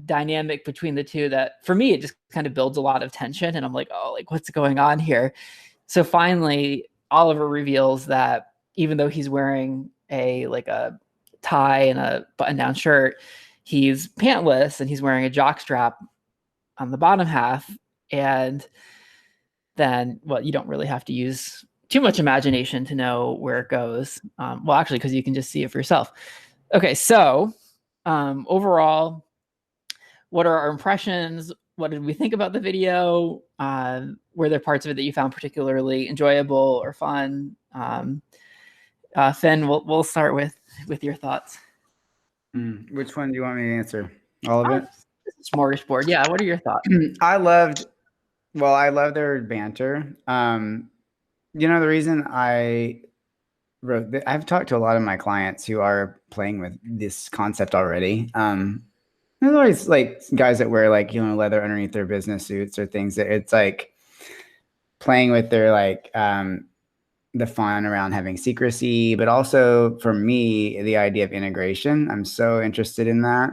dynamic between the two that for me, it just kind of builds a lot of tension. And I'm like, oh, like what's going on here? So finally, Oliver reveals that even though he's wearing a tie and a button-down shirt, he's pantless and he's wearing a jock strap on the bottom half. And then, well, you don't really have to use too much imagination to know where it goes. Well, actually, because you can just see it for yourself. Okay, so overall, what are our impressions? What did we think about the video? Were there parts of it that you found particularly enjoyable or fun? Finn, we'll start with your thoughts. Which one do you want me to answer? All of it? Smorgasbord. Yeah, what are your thoughts? I love their banter. The reason I wrote I've talked to a lot of my clients who are playing with this concept already. There's always like guys that wear like, leather underneath their business suits or things that it's like playing with their like, the fun around having secrecy, but also for me, the idea of integration. I'm so interested in that.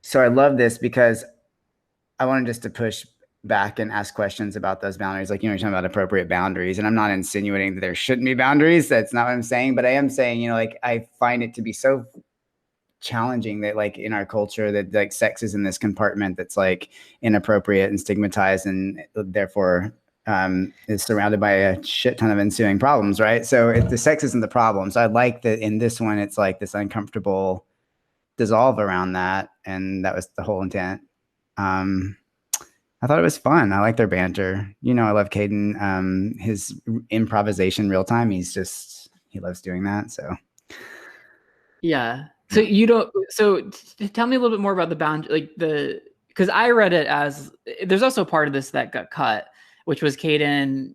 So I love this because I wanted just to push back and ask questions about those boundaries. Like, you're talking about appropriate boundaries, and I'm not insinuating that there shouldn't be boundaries. That's not what I'm saying, but I am saying, like, I find it to be so challenging that like in our culture that like sex is in this compartment that's like inappropriate and stigmatized and therefore is surrounded by a shit ton of ensuing problems, right? So the sex isn't the problem. So I like that in this one, it's like this uncomfortable dissolve around that. And that was the whole intent. I thought it was fun. I like their banter. I love Caden. His improvisation real time. He loves doing that. So yeah. So tell me a little bit more about the boundary, because I read it as there's also part of this that got cut, which was Caden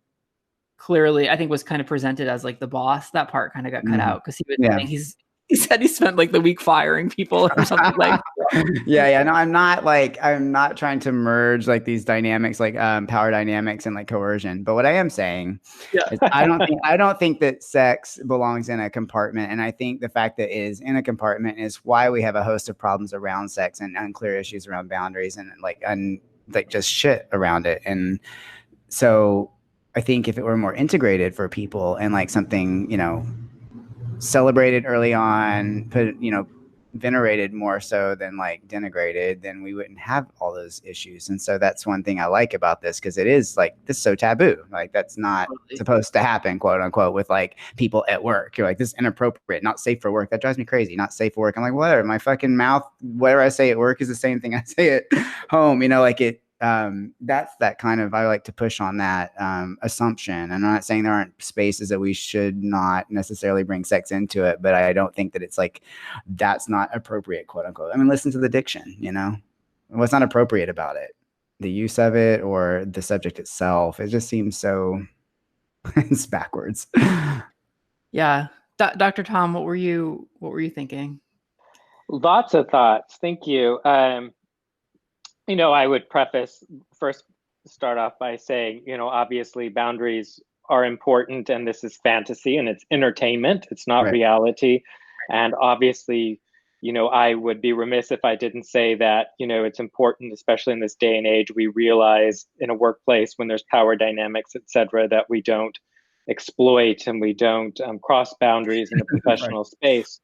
clearly, I think, was kind of presented as like the boss. That part kind of got cut out because he was saying he said he spent like the week firing people or something like that. Yeah. No, I'm not trying to merge like these dynamics, like power dynamics and like coercion. But what I am saying is I don't think that sex belongs in a compartment. And I think the fact that it is in a compartment is why we have a host of problems around sex and unclear issues around boundaries and like just shit around it. And so I think if it were more integrated for people and like something, celebrated early on, venerated more so than like denigrated, then we wouldn't have all those issues. And so that's one thing I like about this, because it is like, this is so taboo. Like that's not supposed to happen, quote unquote, with like people at work. You're like, this is inappropriate, not safe for work. That drives me crazy. Not safe for work. I'm like, whatever, my fucking mouth, whatever I say at work is the same thing I say at home, like it. That's that kind of, I like to push on that assumption. And I'm not saying there aren't spaces that we should not necessarily bring sex into it, but I don't think that it's like, that's not appropriate, quote unquote. I mean, listen to the diction, what's not appropriate about it, the use of it or the subject itself. It just seems so it's backwards. Yeah. Dr. Tom, what were you thinking? Lots of thoughts. Thank you. I would start off by saying, obviously boundaries are important, and this is fantasy and it's entertainment. It's not reality. And obviously, I would be remiss if I didn't say that, it's important, especially in this day and age, we realize in a workplace when there's power dynamics, et cetera, that we don't exploit and we don't cross boundaries in the professional space.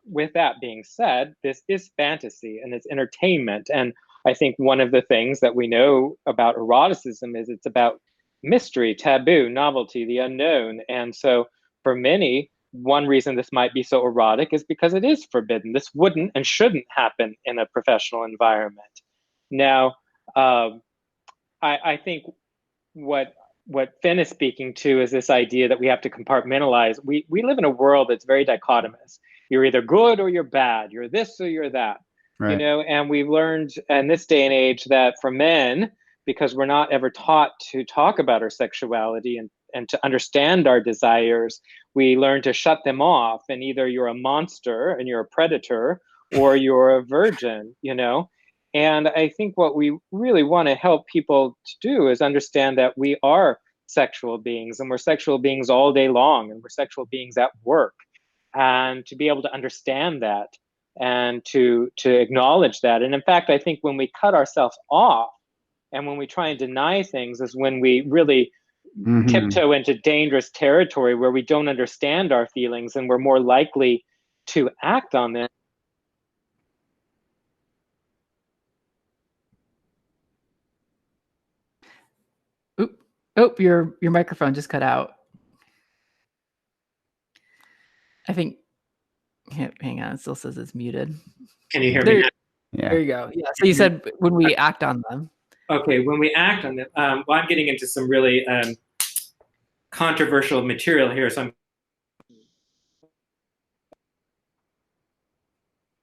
with that being said, this is fantasy and it's entertainment. And I think one of the things that we know about eroticism is it's about mystery, taboo, novelty, the unknown. And so for many, one reason this might be so erotic is because it is forbidden. This wouldn't and shouldn't happen in a professional environment. Now, I think what Finn is speaking to is this idea that we have to compartmentalize. We live in a world that's very dichotomous. You're either good or you're bad. You're this or you're that. Right. You know, and we've learned in this day and age that for men, because we're not ever taught to talk about our sexuality and to understand our desires, we learn to shut them off. And either you're a monster and you're a predator, or you're a virgin, you know? And I think what we really want to help people to do is understand that we are sexual beings, and we're sexual beings all day long, and we're sexual beings at work. And to be able to understand that and to acknowledge that. And in fact, I think when we cut ourselves off and when we try and deny things is when we really tiptoe into dangerous territory where we don't understand our feelings and we're more likely to act on them. Oh, your microphone just cut out. I think, hang on, it still says it's muted. Can you hear me now? Yeah. There you go. Yeah. So you said when we act on them. Okay, when we act on them, well, I'm getting into some really controversial material here, so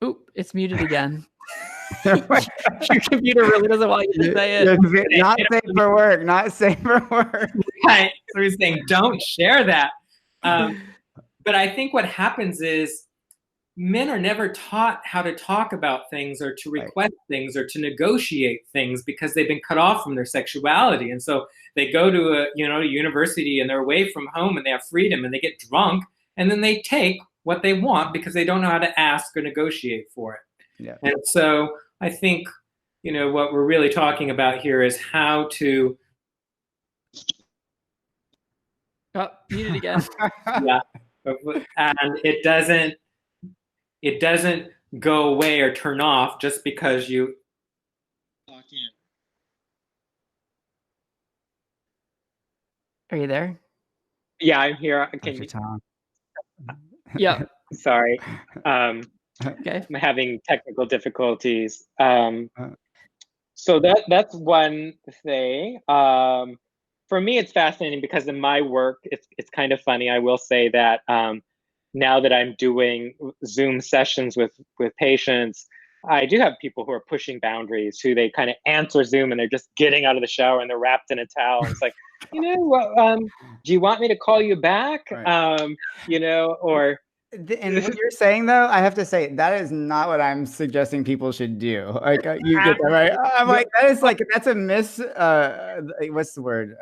Oop, it's muted again. Your computer really doesn't want you to say it. Not safe for work. Not safe for work. Right. So he's saying, don't share that. But I think what happens is men are never taught how to talk about things or to request things or to negotiate things because they've been cut off from their sexuality. And so they go to a university and they're away from home and they have freedom and they get drunk and then they take what they want because they don't know how to ask or negotiate for it. Yeah. And so I think, what we're really talking about here is how to. Oh, muted again. Yeah. And it doesn't go away or turn off just because you lock in. Are you there? Yeah, I'm here. Can you? Yeah. Sorry. Okay. I'm having technical difficulties. So that's one thing. For me, it's fascinating because in my work, it's kind of funny. I will say that now that I'm doing Zoom sessions with patients, I do have people who are pushing boundaries, who they kind of answer Zoom and they're just getting out of the shower and they're wrapped in a towel. It's like, do you want me to call you back? Right. Or. And what you're saying, though, I have to say that is not what I'm suggesting people should do. Like you get that right. I'm like, that's a miss. What's the word?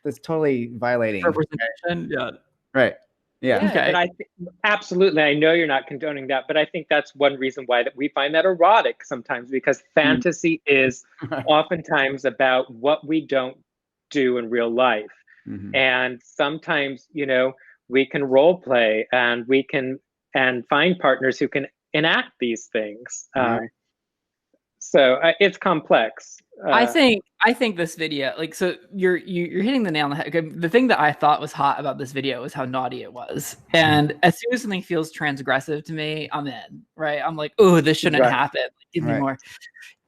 That's totally violating. Representation. Yeah. Right. Yeah. Okay. And I absolutely, I know you're not condoning that, but I think that's one reason why that we find that erotic sometimes, because fantasy is oftentimes about what we don't do in real life. And sometimes, we can role play and we can find partners who can enact these things. So it's complex. I think this video, so you're hitting the nail on the head. The thing that I thought was hot about this video was how naughty it was. And as soon as something feels transgressive to me, I'm in, right? I'm like, oh, this shouldn't happen. Give me more.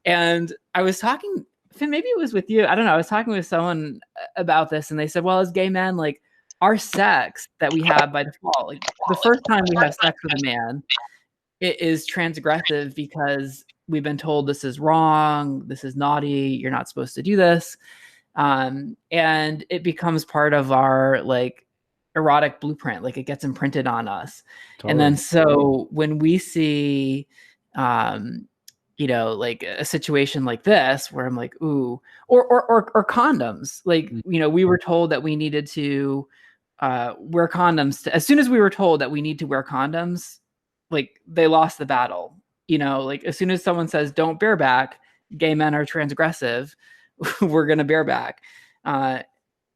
And I was talking, Finn, maybe it was with you. I don't know. I was talking with someone about this and they said, well, as gay men, our sex that we have by default, the first time we have sex with a man, it is transgressive because we've been told this is wrong, this is naughty, you're not supposed to do this. And it becomes part of our erotic blueprint, it gets imprinted on us. Totally. And then so when we see, a situation like this where I'm like, ooh, or condoms, we were told that we needed to wear condoms. As soon as we were told that we need to wear condoms, they lost the battle. As soon as someone says don't bareback, gay men are transgressive, we're gonna bareback. And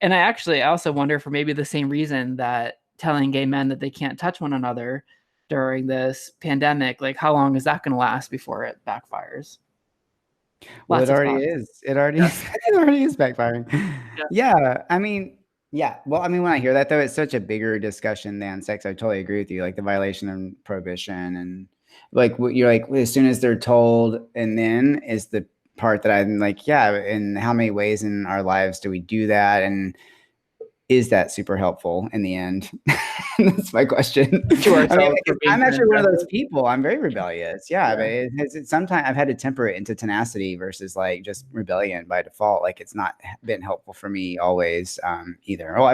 I also wonder, for maybe the same reason that telling gay men that they can't touch one another during this pandemic, like how long is that going to last before it backfires? Well, Lots it of already thoughts. is. It already Yeah. is. It already is backfiring. Yeah. Yeah. I mean, yeah. Well, I mean, when I hear that though, it's such a bigger discussion than sex. I totally agree with you. Like the violation and prohibition and like what you're like, as soon as they're told, and then is the part that I'm like, yeah, and how many ways in our lives do we do that? And is that super helpful in the end? That's my question. To I mean, ourselves for being I'm actually one of those transgressive. people. I'm very rebellious. Yeah, but Yeah. it's sometimes I've had to temper it into tenacity versus like just rebellion by default. Like it's not been helpful for me always either. Oh,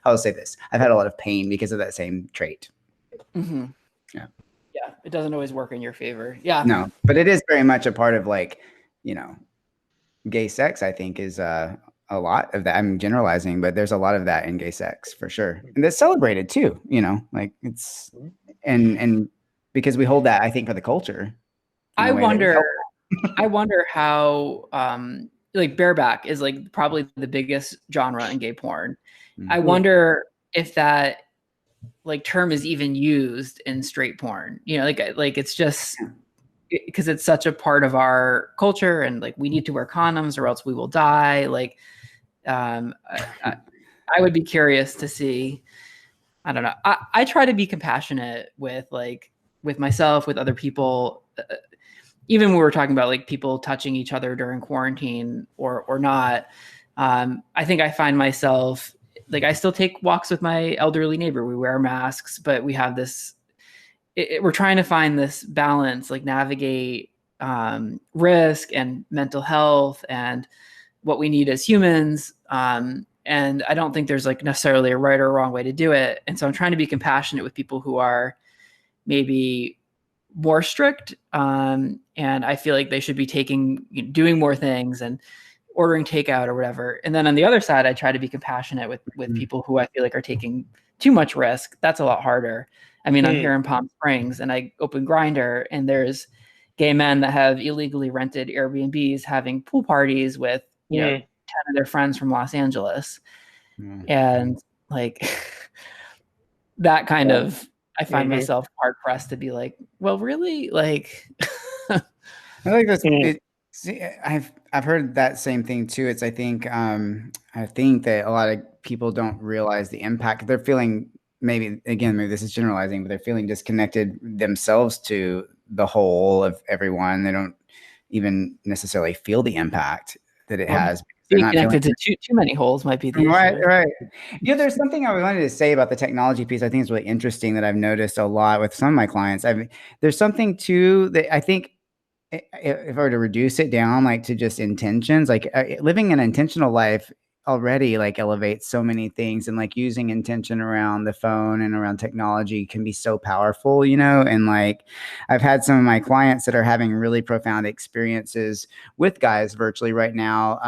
I'll say this. I've had a lot of pain because of that same trait. Mm-hmm. Yeah. Yeah. It doesn't always work in your favor. Yeah. No, but it is very much a part of like, gay sex, I think, is a lot of that. I'm generalizing, but there's a lot of that in gay sex for sure. And that's celebrated too, like it's and because we hold that, I think, for the culture in I a way that is wonder, helpful. I wonder how, like bareback is like probably the biggest genre in gay porn. I wonder if that like term is even used in straight porn, like it's just because it's such a part of our culture and like we need to wear condoms or else we will die. Like, I would be curious to see. I don't know. I try to be compassionate with myself, with other people. Even when we were talking about like people touching each other during quarantine or not, I think I find myself like I still take walks with my elderly neighbor. We wear masks, but we have this. We're trying to find this balance, like navigate risk and mental health and what we need as humans. And I don't think there's like necessarily a right or wrong way to do it. And so I'm trying to be compassionate with people who are maybe more strict. And I feel like they should be doing more things and ordering takeout or whatever. And then on the other side, I try to be compassionate with people who I feel like are taking too much risk. That's a lot harder. I mean, I'm here in Palm Springs and I open Grindr and there's gay men that have illegally rented Airbnbs having pool parties with, 10 of their friends from Los Angeles. And like that kind of, I find myself hard pressed to be like, well, really? Like, I like this. I've heard that same thing too. I think that a lot of people don't realize the impact. They're feeling maybe this is generalizing, but they're feeling disconnected themselves to the whole of everyone. They don't even necessarily feel the impact that it has. They're being not connected to too many holes might be the issue. Right. There's something I wanted to say about the technology piece. I think it's really interesting that I've noticed a lot with some of my clients. There's something too that I think if I were to reduce it down, like to just intentions, like living an intentional life already like elevates so many things, and like using intention around the phone and around technology can be so powerful, and like I've had some of my clients that are having really profound experiences with guys virtually right now,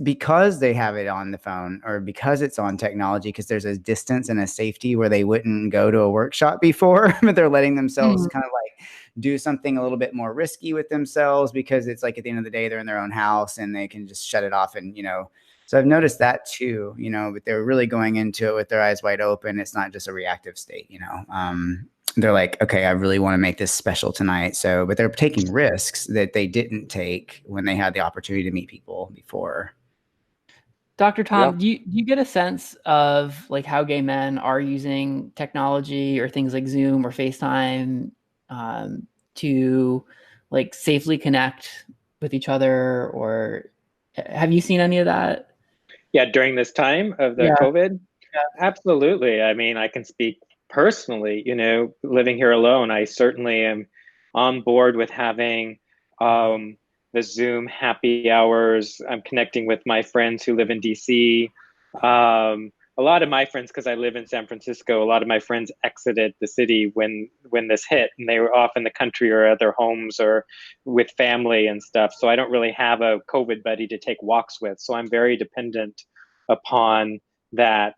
because they have it on the phone or because it's on technology, because there's a distance and a safety where they wouldn't go to a workshop before, but they're letting themselves kind of like do something a little bit more risky with themselves because it's like at the end of the day, they're in their own house and they can just shut it off. And, so I've noticed that too, but they're really going into it with their eyes wide open. It's not just a reactive state, they're like, okay, I really want to make this special tonight. But they're taking risks that they didn't take when they had the opportunity to meet people before. Dr. Tom, do you get a sense of like how gay men are using technology or things like Zoom or FaceTime to like safely connect with each other? Or have you seen any of that? Yeah, during this time of the COVID? Yeah. Absolutely. I mean, I can speak personally, living here alone, I certainly am on board with having the Zoom happy hours. I'm connecting with my friends who live in DC. A lot of my friends, because I live in San Francisco, a lot of my friends exited the city when this hit, and they were off in the country or at their homes or with family and stuff. So I don't really have a COVID buddy to take walks with. So I'm very dependent upon that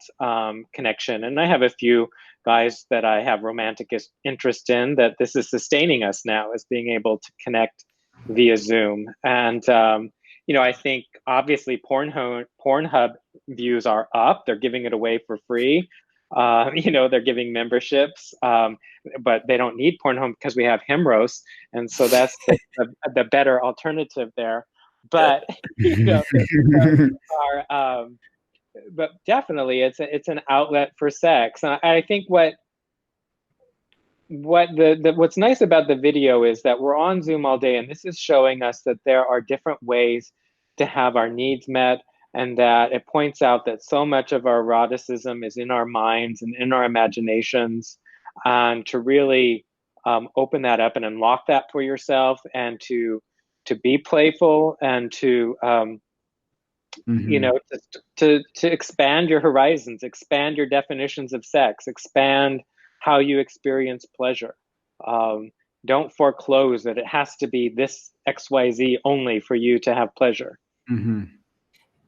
connection. And I have a few guys that I have romantic interest in that this is sustaining us now, is being able to connect via Zoom. And, I think obviously Pornhub views are up. They're giving it away for free. They're giving memberships, but they don't need Pornhub because we have Himeros, and so that's the better alternative there. But but definitely it's an outlet for sex. And I think what's nice about the video is that we're on Zoom all day, and this is showing us that there are different ways to have our needs met, and that it points out that so much of our eroticism is in our minds and in our imaginations, and to really open that up and unlock that for yourself, and to be playful, and to to expand your horizons, expand your definitions of sex, expand how you experience pleasure. Don't foreclose that it has to be this XYZ only for you to have pleasure. Mm-hmm.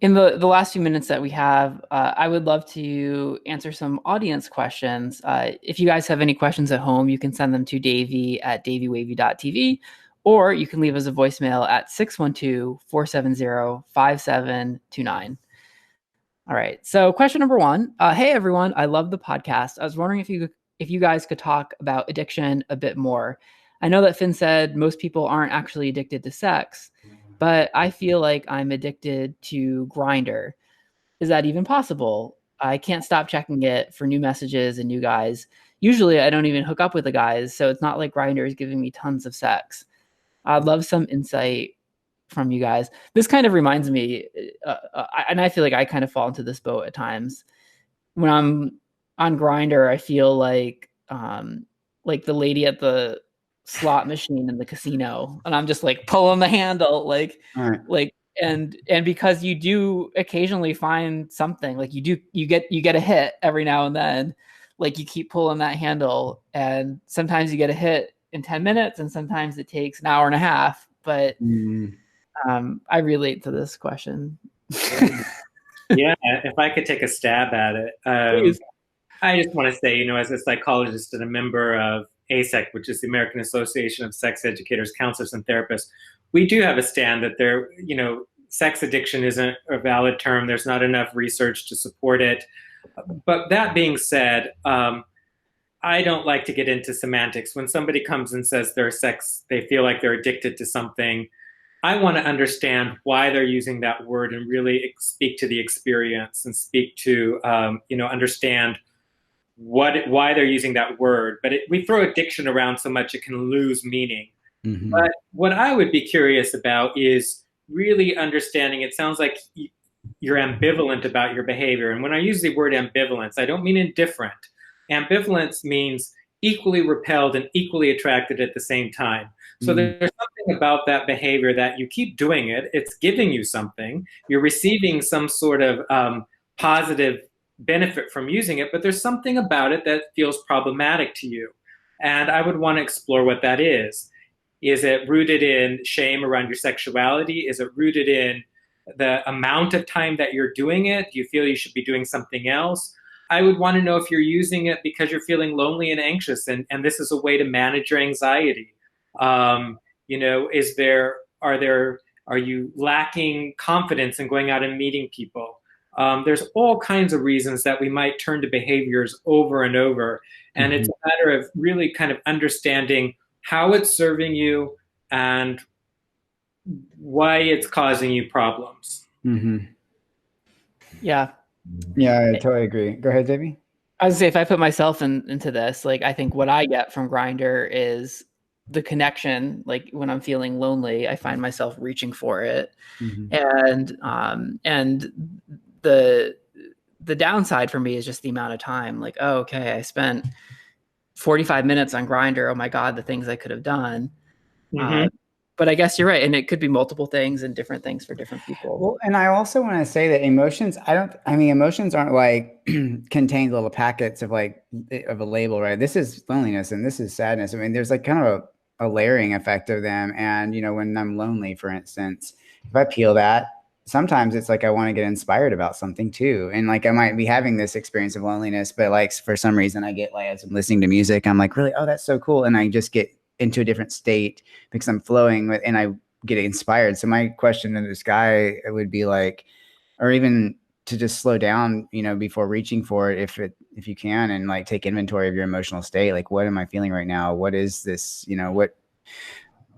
In the last few minutes that we have, I would love to answer some audience questions. If you guys have any questions at home, you can send them to Davey at daveywavey.tv, or you can leave us a voicemail at 612-470-5729. All right. So question number one. Hey, everyone. I love the podcast. I was wondering if you guys could talk about addiction a bit more. I know that Finn said most people aren't actually addicted to sex, but I feel like I'm addicted to Grindr. Is that even possible? I can't stop checking it for new messages and new guys. Usually I don't even hook up with the guys, so it's not like Grindr is giving me tons of sex. I'd love some insight from you guys. This kind of reminds me, and I feel like I kind of fall into this boat at times. When I'm on Grindr, I feel like the lady at the slot machine in the casino, and I'm just like pulling the handle, and because you do occasionally find something, like you get a hit every now and then, like you keep pulling that handle, and sometimes you get a hit in 10 minutes, and sometimes it takes an hour and a half. But I relate to this question. Yeah, if I could take a stab at it. I just want to say, as a psychologist and a member of ASEC, which is the American Association of Sex Educators, Counselors, and Therapists, we do have a stand that sex addiction isn't a valid term. There's not enough research to support it. But that being said, I don't like to get into semantics. When somebody comes and says they feel like they're addicted to something, I want to understand why they're using that word and really speak to the experience and speak to, understand why they're using that word. But we throw addiction around so much it can lose meaning. Mm-hmm. But what I would be curious about is really understanding. It sounds like you're ambivalent about your behavior. And when I use the word ambivalence, I don't mean indifferent. Ambivalence means equally repelled and equally attracted at the same time. So there's something about that behavior that you keep doing it. It's giving you something. You're receiving some sort of positive benefit from using it, but there's something about it that feels problematic to you. And I would want to explore what that is. Is it rooted in shame around your sexuality? Is it rooted in the amount of time that you're doing it? Do you feel you should be doing something else? I would want to know if you're using it because you're feeling lonely and anxious, and this is a way to manage your anxiety. Are you lacking confidence in going out and meeting people? There's all kinds of reasons that we might turn to behaviors over and over. And it's a matter of really kind of understanding how it's serving you and why it's causing you problems. Mm-hmm. Yeah. Yeah, I totally agree. Go ahead, Davey. I was gonna say, if I put myself into this, like, I think what I get from Grindr is the connection. Like when I'm feeling lonely, I find myself reaching for it. Mm-hmm. And the downside for me is just the amount of time. Like, oh, okay, I spent 45 minutes on Grindr. Oh my God, the things I could have done. Mm-hmm. But I guess you're right. And it could be multiple things and different things for different people. Well, and I also want to say that emotions aren't like contained little packets of a label, right? This is loneliness and this is sadness. I mean, there's like kind of a layering effect of them. And, when I'm lonely, for instance, if I peel that, sometimes it's like I want to get inspired about something too. And like I might be having this experience of loneliness, but like for some reason I get as I'm listening to music, I'm like, really, oh, that's so cool. And I just get into a different state because I'm flowing and I get inspired. So my question to this guy would be like, or even to just slow down, before reaching for it, if you can, and like take inventory of your emotional state. Like, what am I feeling right now? What is this? What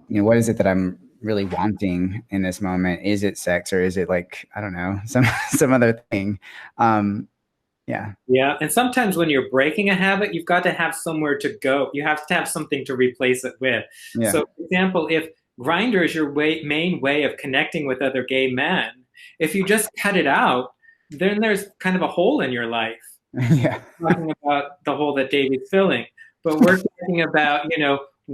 is it that I'm really wanting in this moment? Is it sex, or is it like, I don't know, some other thing? Yeah. Yeah. And sometimes when you're breaking a habit, you've got to have somewhere to go. You have to have something to replace it with. Yeah. So, for example, if Grindr is your main way of connecting with other gay men, if you just cut it out, then there's kind of a hole in your life. Yeah. We're talking about the hole that Davey's filling, but we're talking about,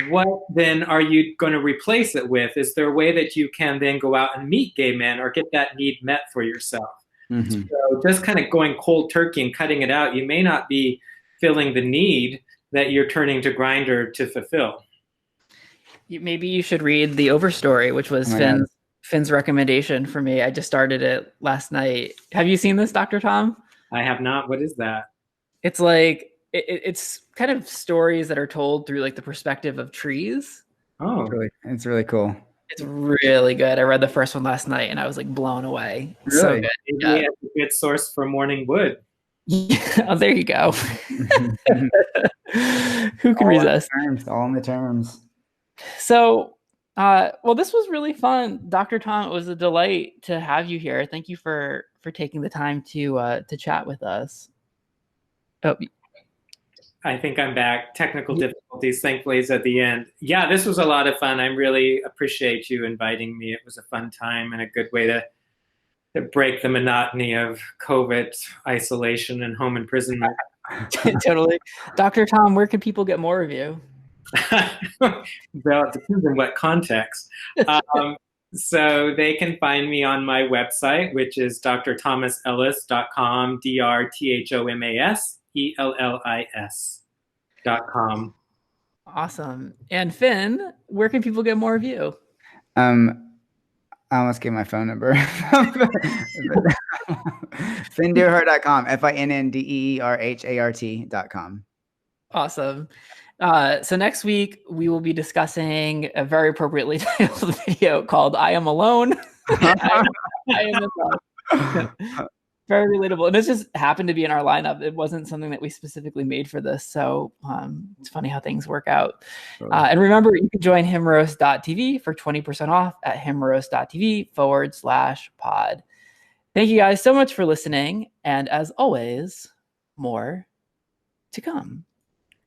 what then are you going to replace it with? Is there a way that you can then go out and meet gay men or get that need met for yourself? Mm-hmm. So just kind of going cold turkey and cutting it out, you may not be filling the need that you're turning to Grindr to fulfill. Maybe you should read The Overstory, which was Finn's recommendation for me. I just started it last night. Have you seen this, Dr. Tom? I have not. What is that? It's like it's kind of stories that are told through like the perspective of trees. Oh, it's really cool. It's really good. I read the first one last night and I was like blown away. Really? So good. Yeah. A good source for morning wood. Yeah. Oh, there you go. Who can resist? All in the terms. So, well, this was really fun, Dr. Tom. It was a delight to have you here. Thank you for taking the time to chat with us. Oh. I think I'm back. Technical difficulties, thankfully, is at the end. Yeah, this was a lot of fun. I really appreciate you inviting me. It was a fun time and a good way to break the monotony of COVID isolation and home imprisonment. Totally. Dr. Tom, where can people get more of you? Well, it depends on what context. So they can find me on my website, which is drthomasellis.com, drthomasellis.com. Awesome. And Finn, where can people get more of you? I almost gave my phone number. FinnDeerhart.com, FinnDeerhart.com. Awesome. So next week we will be discussing a very appropriately titled video called "I Am Alone." I am alone. Very relatable, and this just happened to be in our lineup. It wasn't something that we specifically made for this, so it's funny how things work out. And remember, you can join Himeros.tv for 20% off at Himeros.tv/pod. Thank you guys so much for listening, and as always, more to come.